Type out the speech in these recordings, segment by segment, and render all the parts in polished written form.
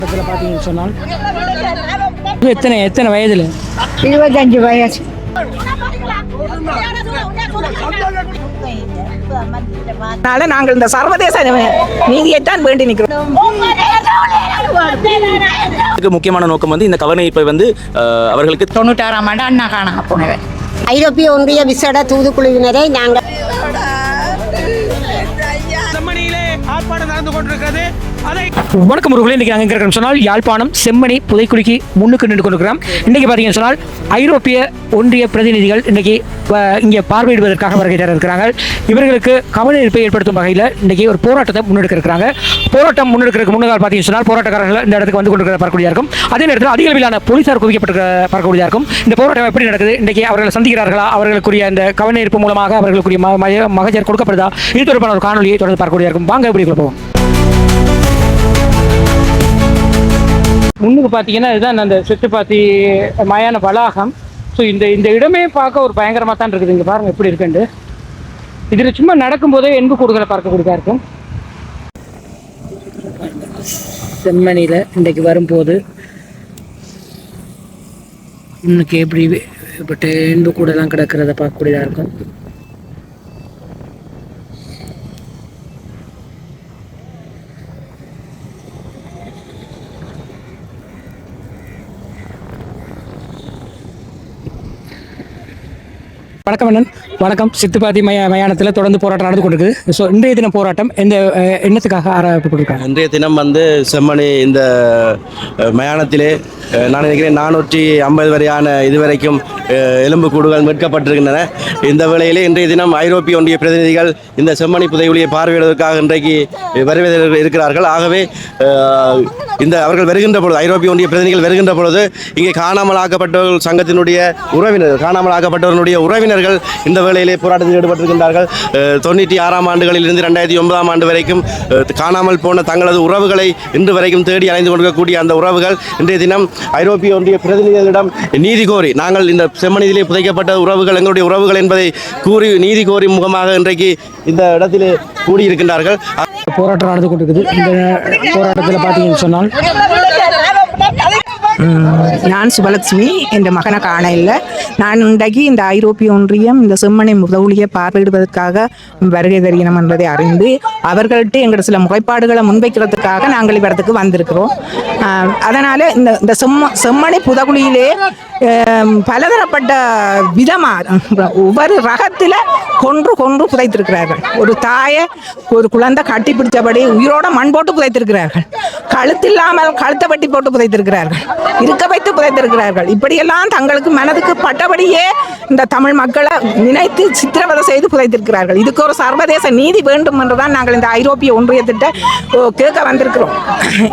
பார்த்தீங்கன்னு சொன்னால் எத்தனை வயதில் 25 வயசு. நாங்கள் இந்த சர்வதேச நீதியைத்தான் வேண்டி நிற்கிறோம். முக்கியமான நோக்கம் இந்த கவனிப்பை அவர்களுக்கு 96ஆம் ஆண்டு அண்ணா காணாம போனவர். ஐரோப்பிய ஒன்றிய விசேட தூதுக்குழுவினரை நாங்கள் வணக்கம் உறவுகளே, இன்னைக்கு நாங்கள் இருக்கிறோம் சொன்னால் யாழ்ப்பாணம் செம்மணி புதைக்குழிக்கு முன்னுக்கு நின்று கொண்டிருக்கிறோம். இன்றைக்கி பார்த்தீங்கன்னு சொன்னால் ஐரோப்பிய ஒன்றிய பிரதிநிதிகள் இன்றைக்கி இங்கே பார்வையிடுவதற்காக வருகை தர இருக்கிறாங்க. இவர்களுக்கு கவனஈர்ப்பை ஏற்படுத்தும் வகையில் இன்றைக்கி ஒரு போராட்டத்தை முன்னெடுக்க இருக்கிறாங்க. போராட்டம் முன்னெடுக்கிறதுக்கு முன்னாள் பார்த்தீங்கன்னு சொன்னால் போராட்டக்காரர்கள் இந்த இடத்துக்கு வந்து கொண்டிருக்கிற பார்க்கக்கூடியதாக இருக்கும். அதே நேரத்தில் அதிக அளவிலான போலீசார் குவிக்கப்பட்டிருக்க பார்க்கக்கூடியதாக இருக்கும். இந்த போராட்டம் எப்படி நடக்குது, இன்றைக்கி அவர்களை சந்திக்கிறார்களா, அவர்களுக்குரிய இந்த கவனஈர்ப்பு மூலமாக அவர்களுக்குரிய மகஜர் கொடுக்கப்படுதா, இது தொடர்பான ஒரு காணொலியை தொடர்ந்து பார்க்கக்கூடியதாக இருக்கும். வாங்க எப்படி போவோம். முன்னுக்கு பார்த்தீங்கன்னா இதுதான் அந்த செட்டுப்பாத்தி மயான வளாகம். ஸோ இந்த இடமே பார்க்க ஒரு பயங்கரமாக தான் இருக்குது. இங்கே பாருங்கள் எப்படி இருக்குண்டு. இதில் சும்மா நடக்கும்போதே எண்பு கூடுதலை பார்க்கக்கூடியதாக இருக்கும். செம்மணியில் இன்றைக்கு வரும்போது இன்னைக்கு எப்படி பட்ட எண்பு கூடலாம் கிடக்கிறத பார்க்கக்கூடியதாக இருக்கும். வணக்கம் அண்ணன். வணக்கம். சித்துப்பாத்தி மயானத்தில் தொடர்ந்து போராட்டம் நடந்து கொண்டிருக்குது. ஸோ இன்றைய தினம் போராட்டம் எந்த எண்ணத்துக்காக ஆரம்பிக்கப்பட்டிருக்காங்க? இன்றைய தினம் செம்மணி இந்த மயானத்திலே நான் நினைக்கிறேன் 450 வரையான இதுவரைக்கும் எலும்புக்கூடுகள் மீட்கப்பட்டிருக்கின்றன. இந்த வேளையிலே இன்றைய தினம் ஐரோப்பிய ஒன்றிய பிரதிநிதிகள் இந்த செம்மணி புதைகுழியை பார்வையிடுவதற்காக இன்றைக்கு வருவதில் இருக்கிறார்கள். ஆகவே அவர்கள் வருகின்ற பொழுது, ஐரோப்பிய ஒன்றிய பிரதிநிதிகள் வருகின்ற பொழுது இங்கே காணாமல் ஆக்கப்பட்டவர்கள் சங்கத்தினுடைய உறவினர்கள் இந்த வேளையிலே போராட்டத்தில் ஈடுபட்டிருக்கின்றார்கள். 96ஆம் ஆண்டுகளிலிருந்து 2009ஆம் ஆண்டு வரைக்கும் காணாமல் போன தங்களது உறவுகளை இன்று வரைக்கும் தேடி அலைந்து கொண்டிருக்கக்கூடிய அந்த உறவுகள் இன்றைய தினம் ஐரோப்பிய ஒன்றிய பிரதிநிதிகளிடம் நீதி கோரி, நாங்கள் இந்த செம்மணியிலே புதைக்கப்பட்ட உறவுகள் எங்களுடைய உறவுகள் என்பதை கூறி நீதி கோரி முகமாக இன்றைக்கு இந்த இடத்திலே கூடியிருக்கின்றார்கள். போராட்டம் நடந்து கொண்டிருக்குது. இந்த போராட்டத்தில் பார்த்தீங்கன்னு சொன்னால் நான் சுபலட்சுமி, என் மகனை காண இல்லை. நான் இன்றைக்கு இந்த ஐரோப்பிய ஒன்றியம் இந்த செம்மணி புதைகுழியை பார்வையிடுவதற்காக வருகை தருகிறோம் என்பதை அறிந்து அவர்கள்ட்ட எங்களோட சில முறைப்பாடுகளை முன்வைக்கிறதுக்காக நாங்கள் இவ்விடத்துக்கு வந்திருக்கிறோம். அதனால் இந்த செம்மணி புதைகுழியிலே பலதரப்பட்ட விதமாக ஒவ்வொரு ரகத்தில் கொன்று புதைத்திருக்கிறார்கள். ஒரு தாயை ஒரு குழந்தை கட்டி பிடிச்சபடி உயிரோட மண் போட்டு புதைத்திருக்கிறார்கள். கழுத்தில்லாமல் கழுத்தை வெட்டி போட்டு புதைத்திருக்கிறார்கள். இருக்க வைத்து புதைத்திருக்கிறார்கள். இப்படியெல்லாம் தங்களுக்கு மனதுக்கு பட்டபடியே இந்த தமிழ் மக்களை நினைத்து சித்திரவதை செய்து புதைத்திருக்கிறார்கள். இதுக்கு ஒரு சர்வதேச நீதி வேண்டும் என்றுதான் நாங்கள் இந்த ஐரோப்பிய ஒன்றியத்திட்ட கேட்க வந்திருக்கிறோம்.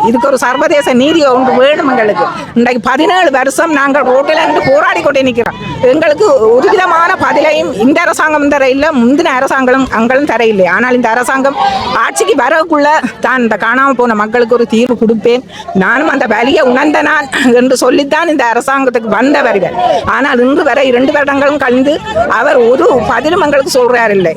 இதுக்கு ஒரு சர்வதேச நீதி ஒன்று வேணும் எங்களுக்கு. இன்றைக்கு 17 வருஷம் நாங்கள் ரோட்டில் இருந்து போராடி கொண்டே நிற்கிறோம். எங்களுக்கு ஒரு விதமான பதிலையும் இந்த அரசாங்கம் தர இல்லை, முந்தின அரசாங்கம் தர இல்லை. ஆனால் இந்த அரசாங்கம் ஆட்சிக்கு வரக்குள்ள தான் இந்த காணாமல் போன மக்களுக்கு ஒரு தீர்வு கொடுப்பேன், நானும் அந்த வலியை உணர்ந்த நான் என்று சொல்லித்தான் இந்த அரசாங்கத்துக்கு வந்த வருவேன். ஆனால் இன்று வரை 2 வருடங்களும் கழிந்து அவர் ஒரு பதிலும் எங்களுக்கு சொல்றார் இல்லை.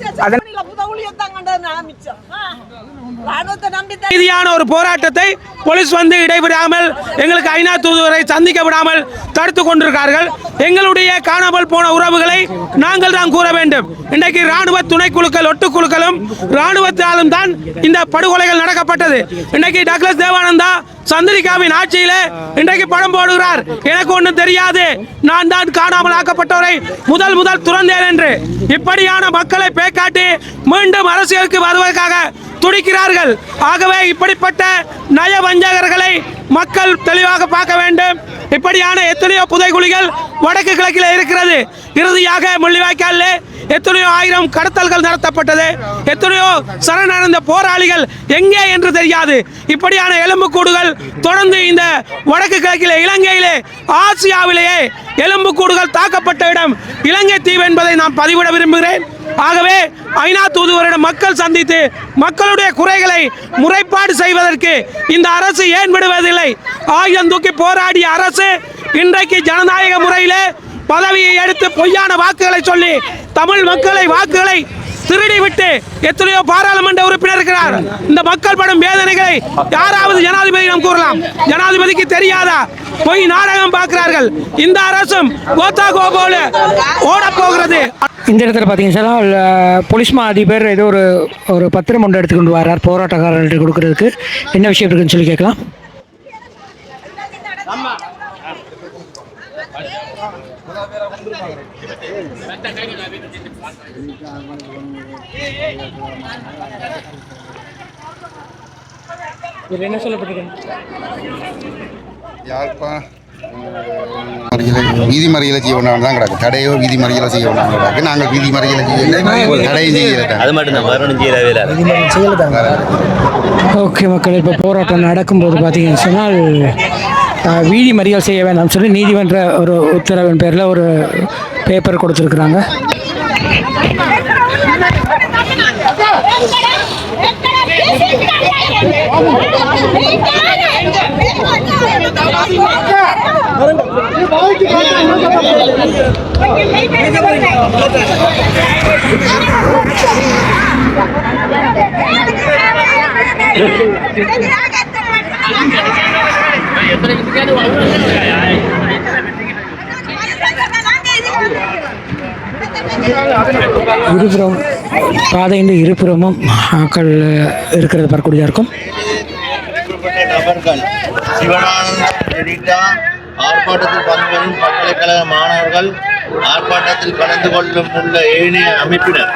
ரீதியான ஒரு போராட்டத்தை போலீஸ் இடைவிடாமல் எங்களுக்கு ஐநா தூதுவரை சந்திக்க விடாமல் தடுத்துக் கொண்டிருக்கிறார்கள். எங்களுடைய காணாமல் போன உறவுகளை நாங்கள் தான் கூற வேண்டும். இன்றைக்கு ராணுவ துணைக்குழுக்கள் ஒட்டுக்குழுக்களும் ராணுவத்தாலும் தான் இந்த படுகொலைகள் நடக்கப்பட்டது. இன்றைக்கு டக்ளஸ் தேவானந்தா சந்திரிகாவின் ஆட்சியில இன்றைக்கு படம் போடுகிறார். எனக்கு ஒன்றும் தெரியாது, நான் தான் காணாமல் ஆக்கப்பட்டவரை முதல் துறந்தேன் என்று. இப்படியான மக்களை பேக்காட்டி மீண்டும் அரசியலுக்கு வருவதற்காக துடிக்கிறார்கள். ஆகவே இப்படிப்பட்ட நய வஞ்சகர்களை மக்கள் தெளிவாக பார்க்க வேண்டும். இப்படியான எத்தனையோ புதைகுழிகள் வடக்கு கிழக்கில் இருக்கிறது. இறுதியாக முள்ளிவாய்க்காலில் எத்தனையோ ஆயிரம் கடத்தல்கள் நடத்தப்பட்டது. எத்தனையோ சரணடைந்த போராளிகள் எங்கே என்று தெரியாது. இப்படியான எலும்புக்கூடுகள் தொடர்ந்து இந்த வடக்கு கிழக்கிலே, இலங்கையிலே, ஆசியாவிலேயே எலும்புக்கூடுகள் தாக்கப்பட்ட இடம் இலங்கை தீவு என்பதை நான் பதிவிட விரும்புகிறேன். ஆகவே ஐநா தூதுவரிடம் மக்கள் சந்தித்து மக்களுடைய குறைகளை முறைப்பாடு செய்வதற்கு இந்த அரசு ஏன் விடுவதில்லை? ஆயுதம் தூக்கி போராடிய அரசு இன்றைக்கு ஜனநாயக முறையிலே பதவியை எடுத்து பொய்யான வாக்குகளை சொல்லி தமிழ் வாக்குகளை திருடி விட்டு எத்தனையோ பாராளுமன்ற உறுப்பினர் இருக்கிறார். இந்த மக்கள் படும் வேதனைகளை யாராவது ஜனாதிபதியிடம் கூறலாம். ஜனாதிபதிக்கு தெரியாதா? போய் நாடகம் பார்க்கிறார்கள். இந்த அரசும் கோத்தா கோபோல ஓட போகிறது. இந்த இடத்துல பார்த்தீங்கன்னா போலீஸ் மா அதிபர் ஏதோ ஒரு பத்திரம் ஒன்று எடுத்துக்கொண்டு வர்றார் போராட்டக்காரர்கிட்ட கொடுக்கறதுக்கு. என்ன விஷயம் இருக்குன்னு சொல்லி கேட்கலாம். என்ன சொல்லப்பட்டிருக்கு? வீதி மறியலை செய்ய வேண்டாம் தான் கிடக்கு. தடையோ வீதி மறியலை செய்ய வேண்டாம் கிடக்கு. நாங்கள் வீதி மறியலை செய்ய தடையும் செய்யல. அது மட்டும் தான் வரணும் செய்யல. ஓகே மக்கள், இப்போ போராட்டம் நடக்கும்போது பார்த்தீங்கன்னு சொன்னால் வீதி மறியல் செய்ய வேண்டாம் சொல்லி நீதிமன்ற ஒரு உத்தரவின் பேரில் ஒரு பேப்பர் கொடுத்துருக்குறாங்க. இருபுறம் பாதையின் இருபுறமும் ஆக்கள் இருக்கிறது பார்க்கக்கூடியதாக இருக்கும். ஆர்ப்பாட்டத்தில் பங்குபெறும் பல்கலைக்கழக மாணவர்கள், ஆர்ப்பாட்டத்தில் கலந்து கொள்ளும் உள்ள ஏனைய அமைப்பினர்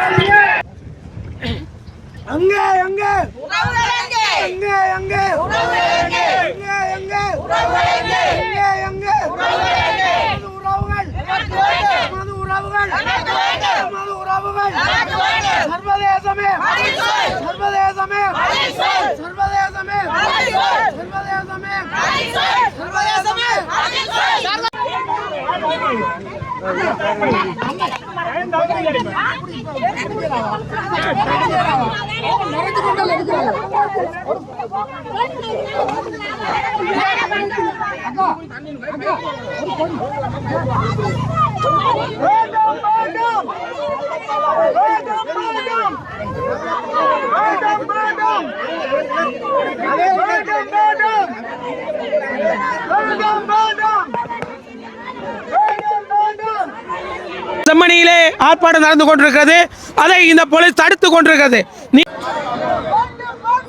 செம்மணியிலே ஆர்ப்பாட்டம் நடந்து கொண்டிருக்கிறது. அதை இந்த போலீஸ் தடுத்து கொண்டிருக்கிறது.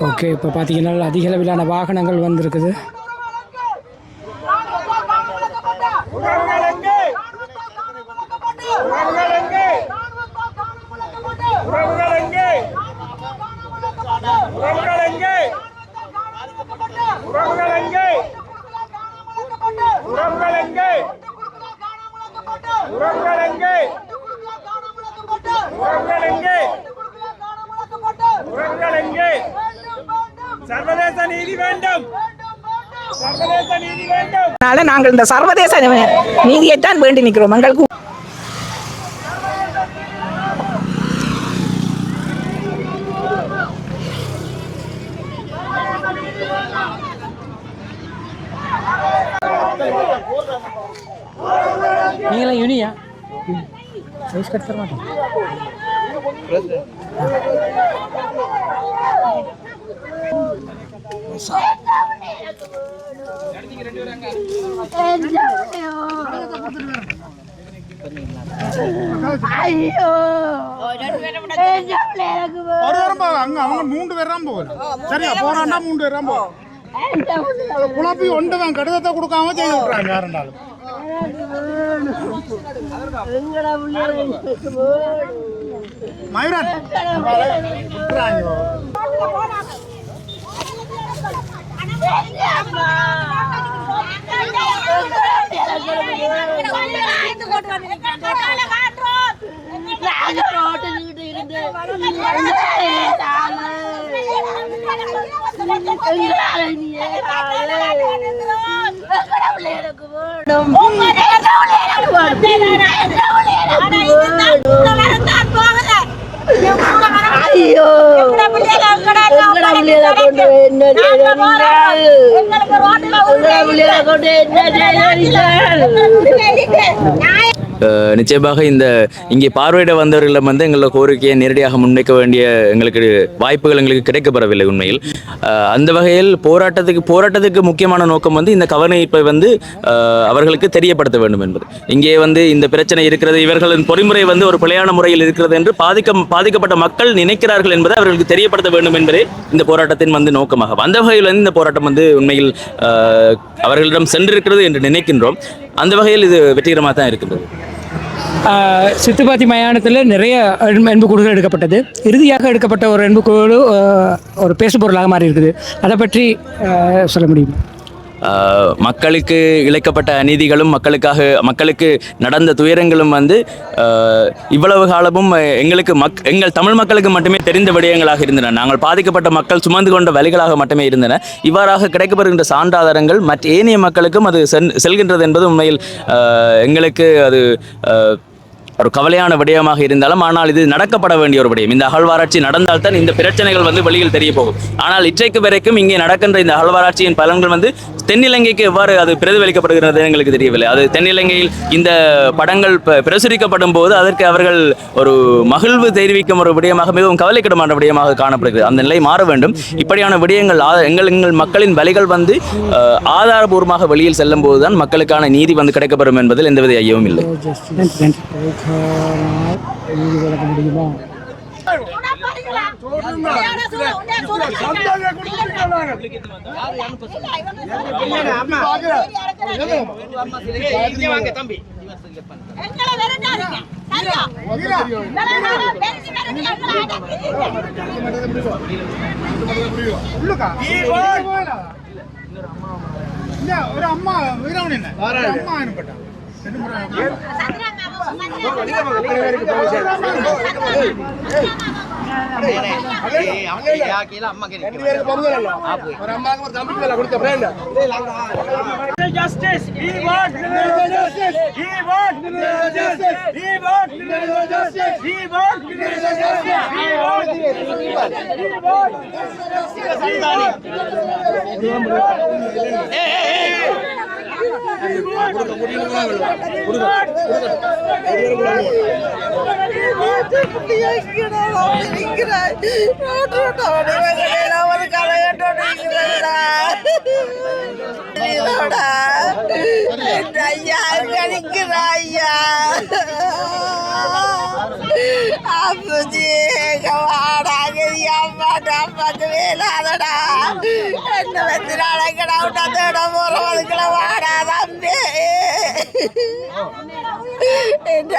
ஓகே, இப்போ பார்த்தீங்கன்னா அதிக அளவிலான வாகனங்கள் வந்திருக்குது. சர்வதேச நீதி வேண்டும். சர்வதேச நீதி வேண்டும். நாங்கள் இந்த சர்வதேச நீதியைத்தான் வேண்டி நிற்கிறோம். எங்களுக்கு நீங்களாம் யூனியா சைஸ் கட் தர மாட்டேன். அவங்க 3 பேர் தான் போகல. சரியா போறாண்டா 3 பேர் தான் போகும். குழப்பி ஒன்றுதான் கடிதத்தை கொடுக்காம செய்து விட்டுறாங்க. யாருண்டாலும் மயூரன் நிச்சயமாக இங்கே பார்வையிட வந்தவர்களிடம் வந்து எங்களோட கோரிக்கையை நேரடியாக முன்வைக்க வேண்டிய எங்களுக்கு வாய்ப்புகள் எங்களுக்கு கிடைக்கப்பெறவில்லை உண்மையில். அந்த வகையில் போராட்டத்துக்கு முக்கியமான நோக்கம் வந்து இந்த கவனிப்பை வந்து அவர்களுக்கு தெரியப்படுத்த வேண்டும் என்பது. இங்கே வந்து இந்த பிரச்சனை இருக்கிறது, இவர்களின் பொறிமுறை வந்து ஒரு பிழையான முறையில் இருக்கிறது என்று பாதிக்கப்பட்ட மக்கள் நினைக்கிறார்கள் என்பதை அவர்களுக்கு தெரியப்படுத்த வேண்டும் என்பதே இந்த போராட்டத்தின் வந்து நோக்கமாக. அந்த வகையில் வந்து இந்த போராட்டம் வந்து உண்மையில் அவர்களிடம் சென்றிருக்கிறது என்று நினைக்கின்றோம். அந்த வகையில் இது வெற்றிகரமாக தான் இருக்கின்றது. சித்துப்பாத்தி மயானத்தில் நிறைய எண்புக்கூடுகள் எடுக்கப்பட்டது. இறுதியாக எடுக்கப்பட்ட ஒரு எண்புக்கூடு ஒரு பேசுபொருளாக மாறி இருக்குது. அதை பற்றி சொல்ல முடியுமா? மக்களுக்கு இழைக்கப்பட்ட அநீதிகளும் மக்களுக்கு நடந்த துயரங்களும் வந்து இவ்வளவு காலமும் எங்கள் தமிழ் மக்களுக்கு மட்டுமே தெரிந்த விடயங்களாக இருந்தன. நாங்கள் பாதிக்கப்பட்ட மக்கள் சுமந்து கொண்ட வழிகளாக மட்டுமே இருந்தன. இவ்வாறாக கிடைக்கப்படுகின்ற சான்றாதாரங்கள் மற்ற ஏனைய மக்களுக்கும் அது செல்கின்றது என்பது உண்மையில் எங்களுக்கு அது ஒரு கவலையான விடயமாக இருந்தாலும், ஆனால் இது நடக்கப்பட வேண்டிய ஒரு விடயம். இந்த அகழ்வாராய்ச்சி நடந்தால்தான் இந்த பிரச்சனைகள் வந்து வெளியில் தெரிய போகும். ஆனால் இன்றைக்கு வரைக்கும் இங்கே நடக்கின்ற இந்த அகழ்வாராய்ச்சியின் பலன்கள் வந்து தென்னிலங்கைக்கு எவ்வாறு அது பிரதிபலிக்கப்படுகிறது எங்களுக்கு தெரியவில்லை. அது தென்னிலங்கையில் இந்த படங்கள் பிரசுரிக்கப்படும் போது அதற்கு அவர்கள் ஒரு மகிழ்வு தெரிவிக்கும் ஒரு விடயமாக, மிகவும் கவலைக்கிடமான விடயமாக காணப்படுகிறது. அந்த நிலை மாற வேண்டும். இப்படியான விடயங்கள் எங்கள் மக்களின் வலிகள் வந்து ஆதாரபூர்வமாக வெளியில் செல்லும் போதுதான் மக்களுக்கான நீதி வந்து கிடைக்கப்பெறும் என்பதில் எந்தவித ஐயமும் இல்லை. ஒரு அம்மா அம்மா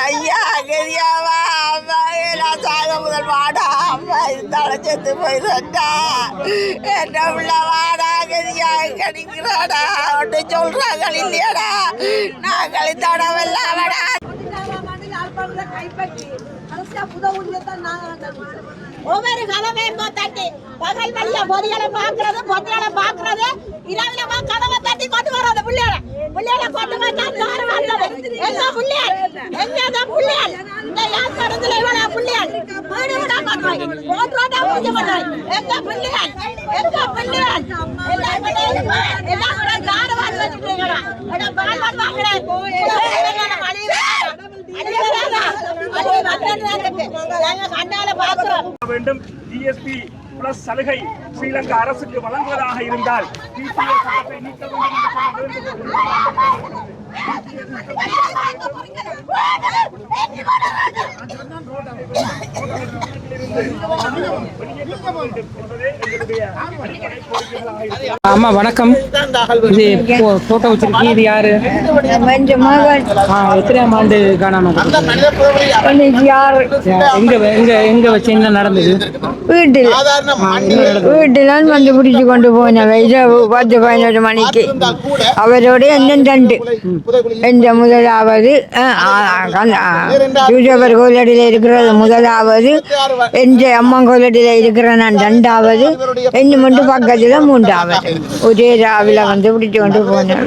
ஐயா கரியாவா அம்மா நான் சாக முதல் வாடா அம்மா இருந்தாலும் செத்து போயிருந்தா என்ன உள்ள வாடா கரியா கிடைக்கிறாடா ஒன்று சொல்றாங்க இல்லையாடா நாங்கள் தடவெல்லாம் வாடா ஒவ்வொரு கதவையும் தட்டி பகல் வழியா பொதிகளை பாக்குறது இரவுல கதவை தட்டி கொண்டு வர்றது பிள்ளைகளை கொண்டு வந்தா எங்க பிள்ளையார் எங்க பிள்ளையார் இந்த யாழ்ப்பாணத்துல இவ்வளவு பிள்ளையார் வீடு விடா பண்ணுவாங்க ரோட்டா பூஜை பண்ணுவாங்க எங்க பிள்ளையார் எல்லாம் கூட காடு வாங்கி வச்சுட்டீங்களா பால் வாங்குறேன் வேண்டும். ஜிஎஸ்டி பிளஸ் சலுகை ஸ்ரீலங்கா அரசுக்கு வழங்குவதாக இருந்தால் சட்டத்தை நீக்க வேண்டும் அம்மா வணக்கம். இது போட்டோ வச்சிருக்கீங்க, இது யாரு? எத்தனையாம் ஆண்டு காணாம? எங்க வச்சு என்ன நடந்தது? வீட்டில் வந்து பிடிச்சு கொண்டு போனேன் 10-11 மணிக்கு. அவரோட என்னென்று என்ற முதலாவது யூசபர் கோயிலடியில் இருக்கிறது முதலாவது, என்ற அம்மன் கோயிலடியில் இருக்கிற நான் 2வது, என்ன மட்டும் பக்கத்தில் 3வது. ஒரே ராவில வந்து பிடிச்சு கொண்டு போனேன்.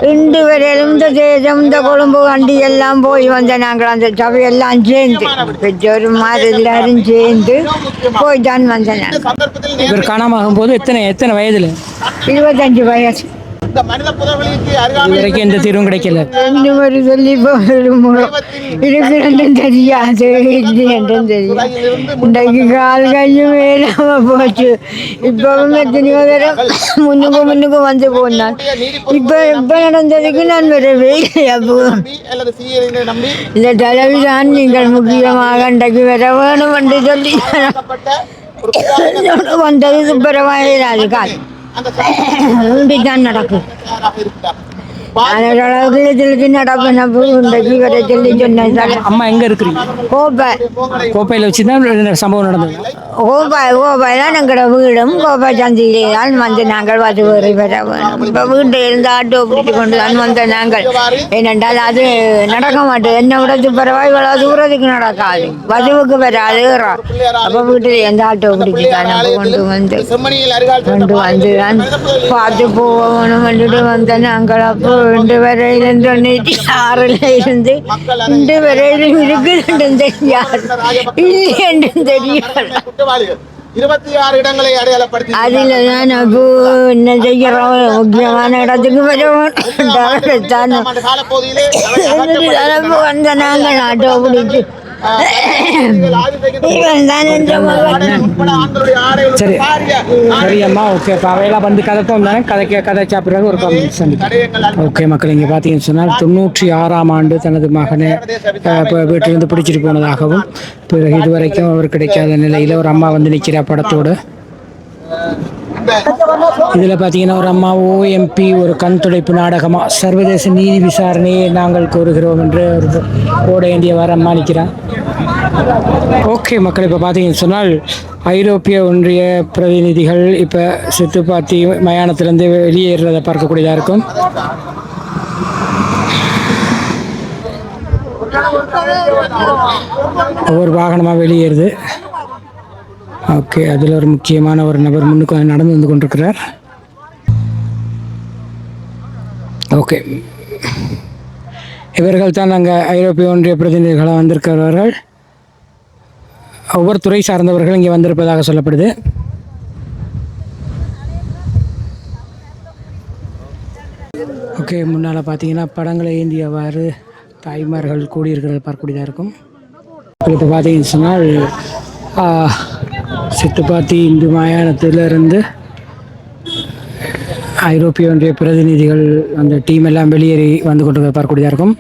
2 வரையிலும் இந்த தேசம் இந்த கொழும்பு வண்டி எல்லாம் போய் வந்த நாங்கள் அந்த சபையெல்லாம் சேர்ந்து பெற்றோர் மாதிரி எல்லாரும் சேர்ந்து போய் தான் வந்தேன். இவர் காணாம ஆகும்போது எத்தனை வயதுல? 25 வயசு. இந்த மனித புதவெளிக்கு இது அருகாமையில் வரைக்கும் எந்த தீர்வும் கிடைக்கல. இன்னும் ஒரு சொல்லி இருக்கிறதும் தெரியாது இல்லை என்றும் தெரியும். இன்றைக்கு கால் கையும் வேலாம போச்சு. இப்பவும் எத்தனையோ தரம் முன்னுக்கு வந்து போனான். இப்ப நடந்ததுக்கு நான் வரவே இல்லை. அப்போ அல்லது சீரியலை நம்பி இந்த தலைவிதான் நீங்கள் முக்கியமாக இன்றைக்கு வர வேணும் என்று சொல்லி ஒரு புதாவின வந்தது சுப்பரவாயிராது கால் அந்த தான் நடக்கும். தயாராக இருக்கிறார். அளவுக்கு நடப்பு இன்றைக்கு வர சொல்லி சொன்னேன். அம்மா எங்க இருக்கிறீங்க? கோப்பை கோப்பையில் வச்சு தான் இந்த சம்பவம் நடந்தது. கோப்பை தான் எங்களோட வீடும். கோப்பை சந்தையிலே தான் வந்து நாங்கள் வசுவரை பெற வேணும். இப்போ வீட்டில் இருந்து ஆட்டோ பிடிச்சி கொண்டு தான் வந்த நாங்கள். ஏனென்றால் அது நடக்க மாட்டேது. என்ன விட துப்புரவாய் இவ்வளோ தூரத்துக்கு நடக்காது. வசுவுக்கு வராது. அப்போ வீட்டில் எந்த ஆட்டோ பிடிச்சி தான் நம்ம கொண்டு வந்து செம்மணியில் அருகால் தான் பார்த்து போகணும் வந்துட்டு வந்த நாங்கள். அப்போ 2 வரையிலும் 96 இருந்து 2 வரையிலும் இருக்குதுன்னு தெரியாது, இல்லை என்றும் தெரியாது. குற்றவாளிகள் 26 இடங்களை அடையாளப்படுத்தி அதில் தான் அப்போ என்ன செய்கிறோம், முக்கியமான இடத்துக்கு வருவோம். காலப்பகுதியிலே வந்த நாங்கள் ஆட்டோ பிடிச்சி இவன் தான் என்ற மகன். சரி சரி அம்மா, ஓகே. இப்போ அவையெல்லாம் வந்து கதைப்போம் தானே, கதைச்சா பிறகு ஒரு சந்திப்போம். ஓகே மக்கள், இங்கே பார்த்தீங்கன்னு சொன்னால் 96ஆம் ஆண்டு தனது மகனை வீட்டிலிருந்து பிடிச்சிட்டு போனதாகவும், பிறகு இதுவரைக்கும் அவர் கிடைக்காத நிலையில் ஒரு அம்மா வந்து நிற்கிற படத்தோடு. இதில் பார்த்தீங்கன்னா ஒரு அம்மா OMP ஒரு கண் துடைப்பு நாடகமாக சர்வதேச நீதி விசாரணையை நாங்கள் கோருகிறோம் என்று ஒரு போட வேண்டியவாறு அம்மா நிற்கிறான். ஓகே மக்கள், இப்போ பார்த்தீங்கன்னு சொன்னால் ஐரோப்பிய ஒன்றிய பிரதிநிதிகள் இப்போ சித்துப்பாத்தி மயானத்திலேருந்து வெளியேறதை பார்க்கக்கூடியதாக இருக்கும். ஒவ்வொரு வாகனமாக வெளியேறுது. ஓகே, அதில் ஒரு முக்கியமான ஒரு நபர் முன்னுக்கு நடந்து வந்து கொண்டிருக்கிறார். ஓகே, இவர்கள் தான் நாங்கள் ஐரோப்பிய ஒன்றிய பிரதிநிதிகளாக வந்திருக்கிறவர்கள். ஒவ்வொரு துறை சார்ந்தவர்கள் இங்கே வந்திருப்பதாக சொல்லப்படுது. ஓகே, முன்னால் பார்த்தீங்கன்னா படங்களை ஏந்தியவாறு தாய்மார்கள் கூடியிருக்கிறத பார்க்கக்கூடியதாக இருக்கும். இப்போ பார்த்தீங்கன்னு சொன்னால் சித்துப்பாத்தி இந்து மயானத்திலிருந்து ஐரோப்பிய ஒன்றிய பிரதிநிதிகள் அந்த டீம் எல்லாம் வெளியேறி வந்து கொண்டு பார்க்கக்கூடியதாக இருக்கும்.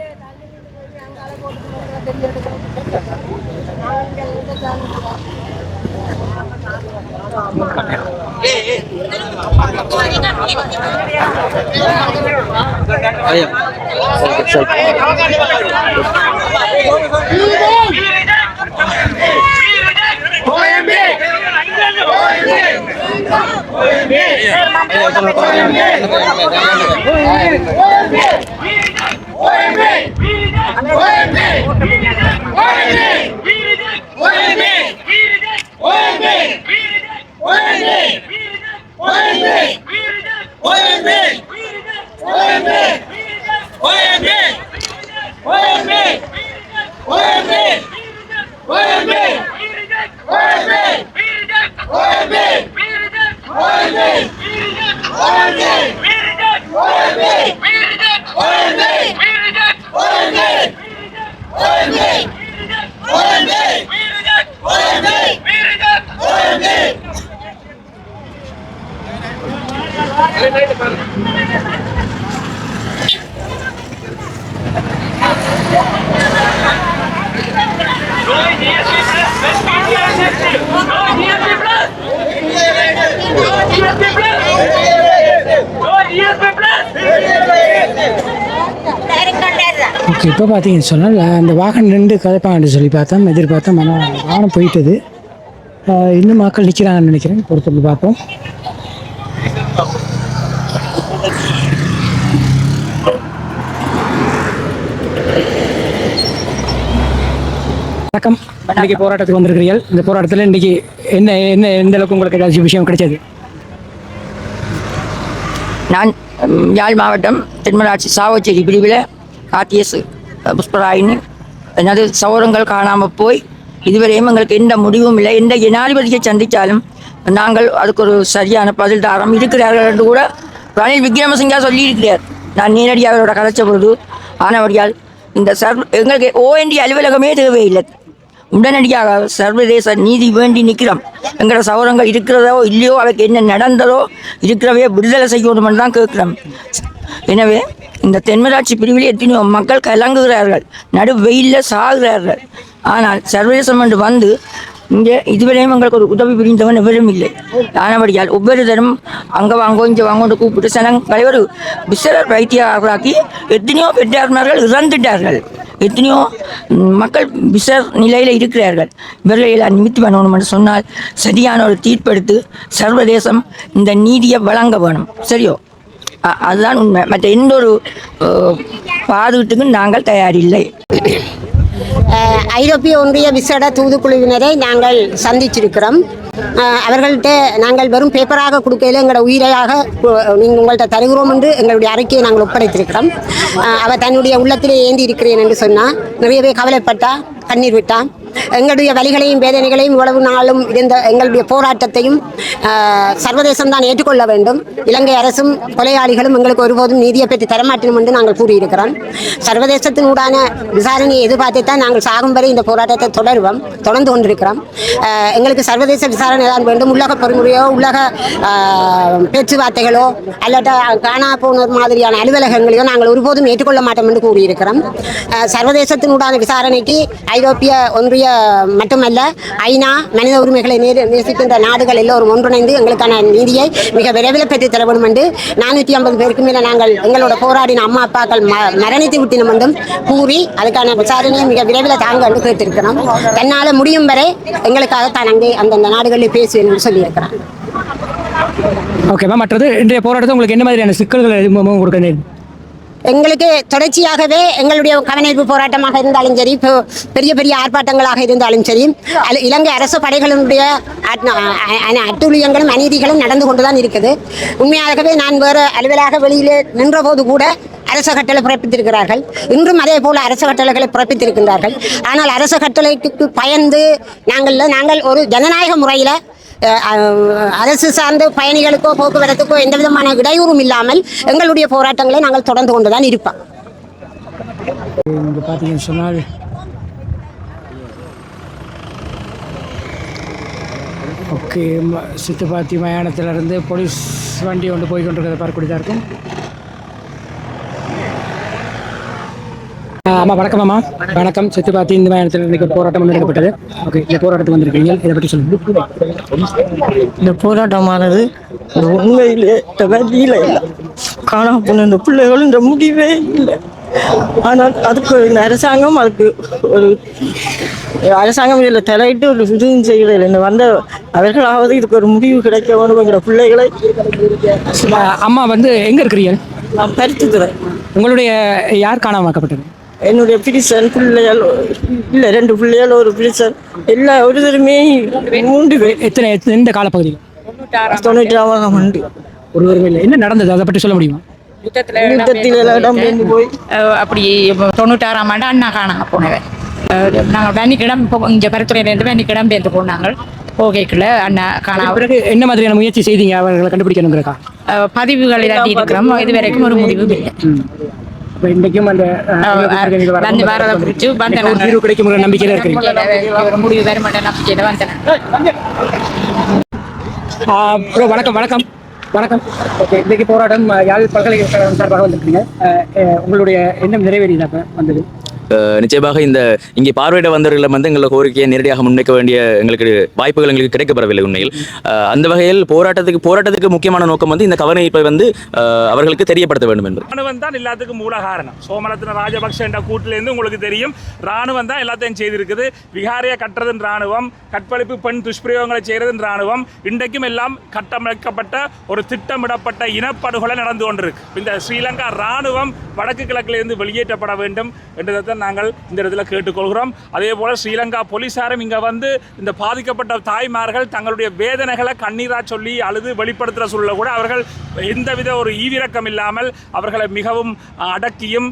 ஓகே, இப்போ பார்த்தீங்கன்னு சொன்னால் அந்த வாகனம் 2 கதைப்பாங்கன்னு சொல்லி பார்த்தோம், எதிர்பார்த்தோம். ஆனால் வாகனம் போயிட்டது. இன்னும் மக்கள் நிற்கிறாங்கன்னு நினைக்கிறேன். பொறுத்து பார்ப்போம். வணக்கம். இன்றைக்கி போராட்டத்துக்கு வந்திருக்கிறீர்கள். இந்த போராட்டத்தில் இன்றைக்கி என்ன என்ன எந்த அளவுக்கு உங்களுக்கு ஏதாச்சும் விஷயம் கிடைச்சது? நான் யாழ் மாவட்டம் தென்மராட்சி சாவச்சேரி பிரிவில் ஆர்டிஎஸ் புஷ்பராயினி எனது சௌரங்கள் காணாமல் போய் இதுவரையும் எங்களுக்கு எந்த முடிவும் இல்லை. எந்த ஜனாதிபதியை சந்தித்தாலும் நாங்கள் அதுக்கு ஒரு சரியான பதில் தாரம் இருக்கிறார்கள் என்று கூட ரணில் விக்ரமசிங்கா சொல்லியிருக்கிறார். நான் நேரடியாக அவரோட கதைச்ச பொழுது ஆனவடியால் இந்த எங்களுக்கு OND அலுவலகமே தேவையில்லை. உடனடியாக சர்வதேச நீதி வேண்டி நிற்கிறோம். எங்களோட சௌரங்கள் இருக்கிறதோ இல்லையோ, அவைக்கு என்ன நடந்ததோ இருக்கிறவே விடுதலை செய்யணும்னு தான் கேட்குறோம். எனவே இந்த தென்மராட்சி பிரிவில் எத்தனையோ மக்கள் கலங்குகிறார்கள், நடு வெயிலில் சாகுகிறார்கள். ஆனால் சர்வதேசம் என்று வந்து இங்கே இதுவரையும் எங்களுக்கு ஒரு உதவி புரிந்தவன் எவரும் இல்லை. ஆனபடியால் ஒவ்வொருத்தரும் அங்கே வாங்கோ இங்கே வாங்கோன்னு கூப்பிட்டு சனங்களை ஒரு பிசரர் வைத்தியர்களாக்கி எத்தனையோ பெற்றார்கள் இறந்துட்டார்கள். எத்தனையோ மக்கள் பிசர் நிலையில் இருக்கிறார்கள். இவர்களை எல்லாம் நிமித்தி பண்ணணும்னு சொன்னால் சரியான ஒரு தீர்ப்பெடுத்து சர்வதேசம் இந்த நீதியை வழங்க வேணும். சரியோ? அதுதான் உண்மை. மற்ற எந்த ஒரு பாதுகாட்டுக்கும் நாங்கள் தயாரில்லை. ஐரோப்பிய ஒன்றிய விசேட தூதுக்குழுவினரை நாங்கள் சந்திச்சிருக்கிறோம். அவர்கள்ட்ட நாங்கள் வெறும் பேப்பராக கொடுக்கையில் எங்களோட உயிரையாக நீங்கள் உங்கள்கிட்ட தருகிறோம் என்று எங்களுடைய அறிக்கையை நாங்கள் ஒப்படைத்திருக்கிறோம். அவர் தன்னுடைய உள்ளத்திலே ஏந்தி இருக்கிறேன் என்று சொன்னால் நிறையவே கவலைப்பட்டா, கண்ணீர் விட்டான். எங்களுடைய வலிகளையும் வேதனைகளையும் இவ்வளவு நாளும் இருந்த எங்களுடைய போராட்டத்தையும் சர்வதேசம் தான் ஏற்றுக்கொள்ள வேண்டும். இலங்கை அரசும் கொலையாளிகளும் எங்களுக்கு ஒருபோதும் நீதியை பெற்று தரமாட்டணும் என்று நாங்கள் கூறியிருக்கிறோம். சர்வதேசத்தினூடான விசாரணையை எதிர்பார்த்து தான் நாங்கள் சாகும் வரை இந்த போராட்டத்தை தொடர்ந்து கொண்டிருக்கிறோம். எங்களுக்கு சர்வதேச விசாரணை தான் வேண்டும். உலக பொறிமுறையோ உலக பேச்சுவார்த்தைகளோ அல்லது காணா போன மாதிரியான அலுவலகங்களையோ நாங்கள் ஒருபோதும் ஏற்றுக்கொள்ள மாட்டோம் என்று கூறியிருக்கிறோம். சர்வதேசத்தினூடான விசாரணைக்கு ஐரோப்பிய ஒன்றிய மட்டுமல்ல, ஐநா, மனித உரிமைகளை நேசிக்கின்ற நாடுகள் எல்லோரும் ஒன்றிணைந்து எங்களுக்கான நீதியை மிக விரைவில் பெற்று தர வேண்டும் என்று 450 பேருக்கு மேலே நாங்கள் எங்களோட போராடின அம்மா அப்பாக்கள் மரணித்து விட்டினோம் என்றும் கூறி அதுக்கான விசாரணையை மிக விரைவில் தாங்க என்று கேட்டிருக்கிறோம். தன்னால் முடியும் வரை எங்களுக்காக தான் அங்கே அந்தந்த நாடுகளில் பேசுவேன் என்று சொல்லியிருக்கிறேன். ஓகேவா? மற்றது இன்றைய போராட்டத்தை உங்களுக்கு என்ன மாதிரியான சிக்கல்கள் கொடுக்க? எங்களுக்கு தொடர்ச்சியாகவே எங்களுடைய கவனஈர்ப்பு போராட்டமாக இருந்தாலும் சரி, பெரிய பெரிய ஆர்ப்பாட்டங்களாக இருந்தாலும் சரி, இலங்கை அரசு படைகளுடைய அட்டூழியங்களும் அநீதிகளும் நடந்து கொண்டுதான் இருக்குது. உண்மையாகவே நான் வேறு அலுவலாக வெளியிலே நின்ற போது கூட அரச கட்டளை பிறப்பித்திருக்கிறார்கள். இன்றும் அதே போல அரச கட்டளைகளை பிறப்பித்திருக்கின்றார்கள். ஆனால் அரச கட்டளைக்கு பயந்து நாங்கள் ஒரு ஜனநாயக முறையில் அரசு சார்ந்த பயணிகளுக்கோ போக்குவரத்துக்கோ எந்த விதமான இடையூறும் இல்லாமல் எங்களுடைய போராட்டங்களை நாங்கள் தொடர்ந்து கொண்டுதான் இருப்போம். பார்த்தீங்கன்னு சொன்னால் ஓகே, சித்துப்பாத்தி மயானத்திலிருந்து போலீஸ் வண்டி ஒன்று போய் கொண்டிருக்கிறத பார்க்கக்கூடியதாக இருக்கும். ஆமாம், வணக்கம் அம்மா. வணக்கம். சித்துப்பாத்தி இந்த மயானத்தில் இன்றைக்கு போராட்டம் முன்னெடுக்கப்பட்டது. ஓகே, இந்த போராட்டத்துக்கு வந்திருக்கீங்க, இதை பற்றி சொல்லுங்கள். இந்த போராட்டமானது உண்மையிலே வழியில் இல்லை, காணாம போன இந்த பிள்ளைகளும் இந்த முடிவே இல்லை. ஆனால் அதுக்கு இந்த அரசாங்கம் இதில் தலையிட்டு ஒரு இதுவும் செய்கிறதில்லை. இந்த வந்த அவர்களாவது இதுக்கு ஒரு முடிவு கிடைக்க வேணுங்கிற பிள்ளைகளை. அம்மா வந்து எங்கே இருக்கிறீங்க? நான் பருத்தித்துறை. உங்களுடைய யார் காணாமக்கப்பட்டது? என்னுடைய பிரிசன் பிள்ளைகள் இல்லை, 2 பிள்ளைகள், ஒரு பிரிசன், எல்லா ஒருத்தருமே 3 பேர். எந்த காலப்பகுதியில்? 96ஆம் ஆண்டு. ஒருவருமே இல்லை. என்ன நடந்தது, அதை பற்றி சொல்ல முடியுமா? யுத்தத்தில் இடம்பெயர்ந்து போய் அப்படி 96ஆம் ஆண்டு அண்ணா காணாம போனவன். நாங்கள் வெண்ணிக்கிடம் இங்கே பருத்துறையிலேருந்து வெண்ணிக்கிடம் பேர்ந்து போனாங்க. போகைக்குள்ள அண்ணா காணாம. பிறகு என்ன மாதிரியான முயற்சி செய்தீங்க அவர்களை கண்டுபிடிக்கணுங்கிறக்கா? பதிவுகள் இதாட்டி இருக்கிறோம். இது வரைக்கும் ஒரு முடிவு இல்லை. இன்றைக்கும் அந்த வரதை குறித்து தீர்வு கிடைக்கும் நம்பிக்கையில் இருக்கிறீங்க? ஒரு முடிவு வர மாட்டேன் நம்பிக்கையில் வந்தேன். வணக்கம் வணக்கம் வணக்கம். ஓகே, இன்றைக்கு போராட்டம் யாழ் பல்கலைக்கழகம் சார்பாக வந்திருக்கீங்க. உங்களுடைய எண்ணம் நிறைவேறியதாக வந்தது? நிச்சயமாக இங்கே பார்வையிட வந்தவர்களை வந்து எங்களை கோரிக்கையை நேரடியாக முன்வைக்க வேண்டிய எங்களுக்கு வாய்ப்புகள் எங்களுக்கு கிடைக்கப்படவில்லை உண்மையில். அந்த வகையில் போராட்டத்துக்கு முக்கியமான நோக்கம் வந்து இந்த கவனஈர்ப்பை வந்து அவர்களுக்கு தெரியப்படுத்த வேண்டும் என்பது. ராணுவம் தான் எல்லாத்துக்கும் மூல காரணம். சோமரத்ன ராஜபக்ஷ என்ற கூட்டிலேருந்து உங்களுக்கு தெரியும், ராணுவம் தான் எல்லாத்தையும் செய்திருக்குது. விகாரையை கட்டுறதுன்னு ராணுவம், கற்பழிப்பு பெண் துஷ்பிரயோகங்களை செய்கிறதுன்னு ராணுவம், இன்றைக்கும் எல்லாம் கட்டமைக்கப்பட்ட ஒரு திட்டமிடப்பட்ட இனப்படுகொலை நடந்து கொண்டிருக்கு. இந்த ஸ்ரீலங்கா ராணுவம் வடக்கு கிழக்கிலிருந்து வெளியேற்றப்பட வேண்டும் என்றதை நாங்கள் இந்த இடத்துல கேட்டுக்கொள்கிறோம். அதே போல் ஸ்ரீலங்கா போலீசாரும் இங்கே வந்து இந்த பாதிக்கப்பட்ட தாய்மார்கள் தங்களுடைய வேதனைகளை கண்ணீராக சொல்லி அழுது வெளிப்படுத்துகிற சூழலில் கூட அவர்கள் எந்தவித ஒரு ஈவிரக்கம் இல்லாமல் அவர்களை மிகவும் அடக்கியும்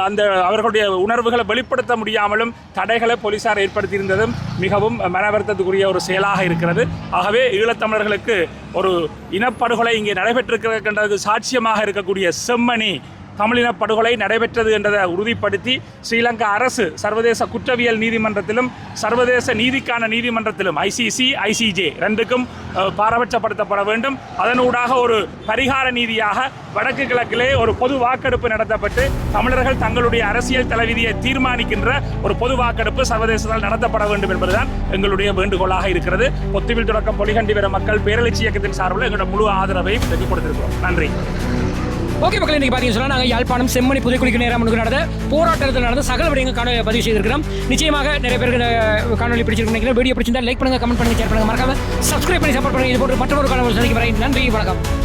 அந்த அவர்களுடைய உணர்வுகளை வெளிப்படுத்த முடியாமலும் தடைகளை போலீசார் ஏற்படுத்தியிருந்ததும் மிகவும் மனவருத்தத்துக்குரிய ஒரு செயலாக இருக்கிறது. ஆகவே ஈழத்தமிழர்களுக்கு ஒரு இனப்படுகொலை இங்கே நடைபெற்றிருக்கின்றதுக்கு சாட்சியமாக இருக்கக்கூடிய செம்மணி தமிழின படுகொலை நடைபெற்றது என்றதை உறுதிப்படுத்தி ஸ்ரீலங்கா அரசு சர்வதேச குற்றவியல் நீதிமன்றத்திலும் சர்வதேச நீதிக்கான நீதிமன்றத்திலும் ICC ICJ ரெண்டுக்கும் பாரபட்சப்படுத்தப்பட வேண்டும். அதனூடாக ஒரு பரிகார நீதியாக வடக்கு கிழக்கிலே ஒரு பொது வாக்கெடுப்பு நடத்தப்பட்டு தமிழர்கள் தங்களுடைய அரசியல் தலைவிதியை தீர்மானிக்கின்ற ஒரு பொது வாக்கெடுப்பு சர்வதேசத்தால் நடத்தப்பட வேண்டும் என்பதுதான் எங்களுடைய வேண்டுகோளாக இருக்கிறது. பொத்துவில் தொடக்கம் பொலிகண்டி வர மக்கள் பேரெழுச்சி இயக்கத்தின் சார்பில் எங்களோட முழு ஆதரவை பெற்றுக் கொடுத்திருக்கிறோம். நன்றி. ஓகே மக்கள், இன்னைக்கு பார்த்தீங்கன்னு சொன்னால் நாங்கள் யாழ்ப்பாணம் செம்மணி புதைக்குழிக்கு நேரம் நடந்த போராட்டத்தில் நடந்த சகல விடயங்கள் காணொலி பதிவு செய்திருக்கிறோம். நிச்சயமாக நிறைய பேருக்கு காணொலி பிடிச்சிருக்கீங்க. வீடியோ பிடிச்சிருந்தா லைக் பண்ணுங்க, கமெண்ட் பண்ணுங்க, ஷேர் பண்ணுங்க, மறக்காம சப்ஸ்கிரைப் பண்ணி சப்போர்ட் பண்ணுங்க. இது போன்ற மற்றொரு காணொலி சந்திக்க வரேன். நன்றி, வணக்கம்.